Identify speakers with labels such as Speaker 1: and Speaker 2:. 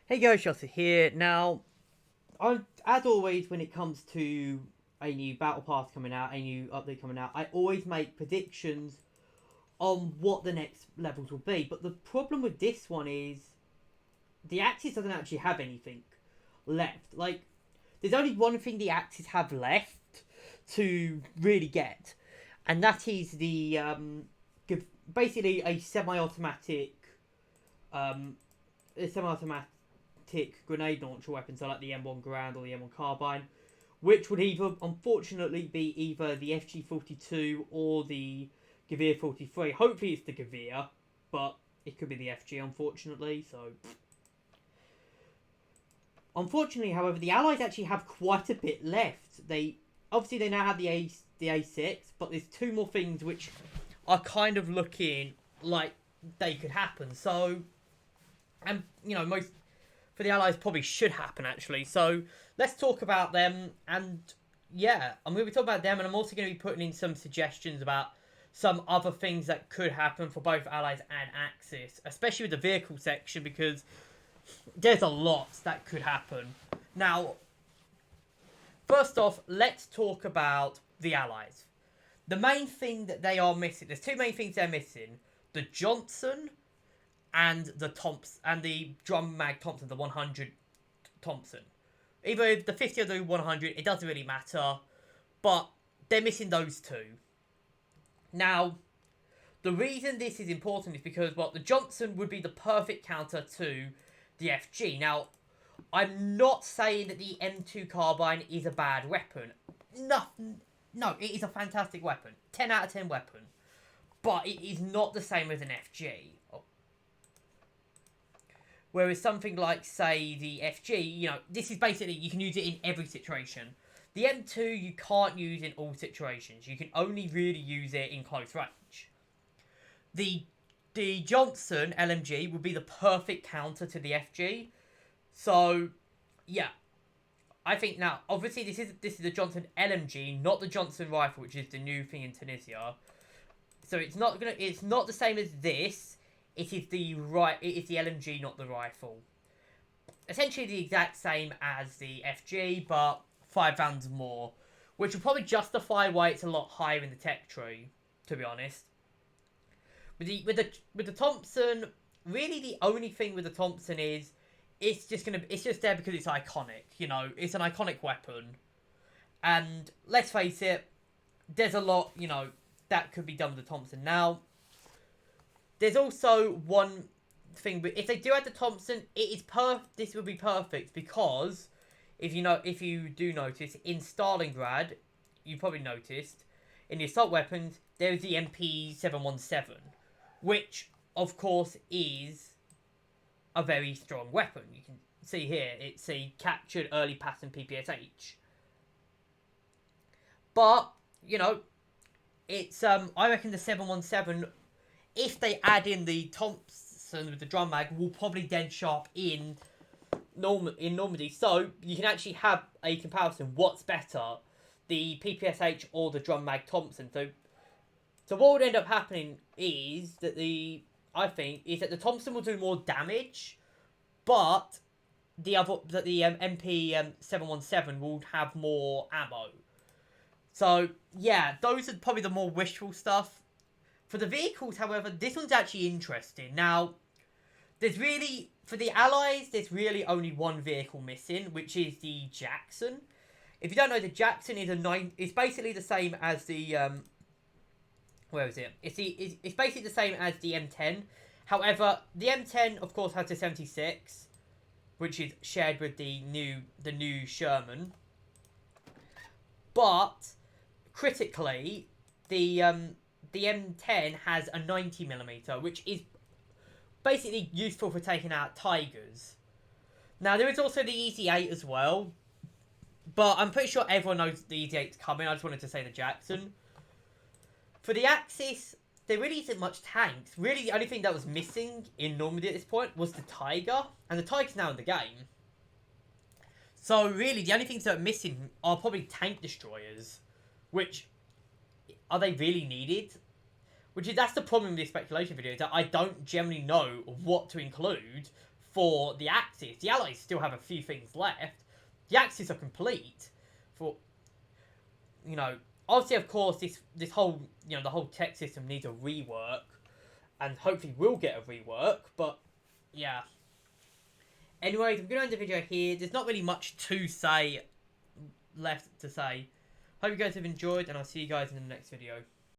Speaker 1: Hey guys, Shota here. Now, as always, when it comes to a new battle pass coming out, a new update coming out, I always make predictions on what the next levels will be. But the problem with this one is the Axis doesn't actually have anything left. Like, there's only one thing the Axis have left to really get, and that is the basically um, a semi-automatic grenade launcher weapon, so like the M1 Garand or the M1 Carbine, which would either, unfortunately, be either the FG42 or the Gavir 43. Hopefully it's the Gavir, but it could be the FG, unfortunately, so... Unfortunately, however, the Allies actually have quite a bit left. Obviously, they now have the A6, but there's two more things which are kind of looking like they could happen. So, and, most for the Allies probably should happen, actually. So let's talk about them. And yeah, I'm going to be talking about them, and I'm also going to be putting in some suggestions about some other things that could happen for both Allies and Axis, especially with the vehicle section, because there's a lot that could happen. Now, first off, let's talk about the Allies. The main thing that they are missing, there's two main things they're missing: the Johnson and the drum mag Thompson, the 100 Thompson. Either the 50 or the 100, it doesn't really matter, but they're missing those two. Now, the reason this is important is because, well, the Johnson would be the perfect counter to the FG. Now, I'm not saying that the M2 carbine is a bad weapon. No, it is a fantastic weapon. 10 out of 10 weapon. But it is not the same as an FG. Whereas something like, say, the FG, this is basically, you can use it in every situation. The M2 you can't use in all situations. You can only really use it in close range. The Johnson LMG would be the perfect counter to the FG. So, yeah. I think now, obviously this is the Johnson LMG, not the Johnson rifle, which is the new thing in Tunisia. So it's not the same as this. It is the LMG, not the rifle. Essentially the exact same as the FG, but 5 rounds more, which will probably justify why it's a lot higher in the tech tree, to be honest. With the Thompson, really the only thing with the Thompson is it's just there because it's iconic. It's an iconic weapon, and let's face it, there's a lot that could be done with the Thompson. Now, there's also one thing, but if they do add the Thompson, this would be perfect, because if you do notice, in Stalingrad, you probably noticed, in the assault weapons, there is the MP717, which, of course, is a very strong weapon. You can see here, it's a captured early pattern PPSH. But, it's, I reckon the 717, if they add in the Thompson with the drum mag, will probably dead sharp in Normandy. So you can actually have a comparison. What's better, the PPSH or the drum mag Thompson? So what would end up happening is that the Thompson will do more damage, but the MP 717 will have more ammo. So yeah, those are probably the more wishful stuff. For the vehicles, however, this one's actually interesting. Now, for the Allies, there's really only one vehicle missing, which is the Jackson. If you don't know, the Jackson is it's basically the same as the, where is it? It's basically the same as the M10. However, the M10, of course, has the 76, which is shared with the new Sherman. But, critically, the M10 has a 90mm, which is basically useful for taking out Tigers. Now, there is also the EZ8 as well, but I'm pretty sure everyone knows the EZ8's coming. I just wanted to say the Jackson. For the Axis, there really isn't much tanks. Really, the only thing that was missing in Normandy at this point was the Tiger, and the Tiger's now in the game. So, really, the only things that are missing are probably tank destroyers, which, are they really needed? That's the problem with this speculation video, that I don't generally know what to include for the Axis. The Allies still have a few things left. The Axis are complete. For, you know, obviously, of course, this whole, you know, the whole tech system needs a rework, and hopefully will get a rework. But yeah. Anyways, I'm gonna end the video here. There's not really much to say left to say. Hope you guys have enjoyed, and I'll see you guys in the next video.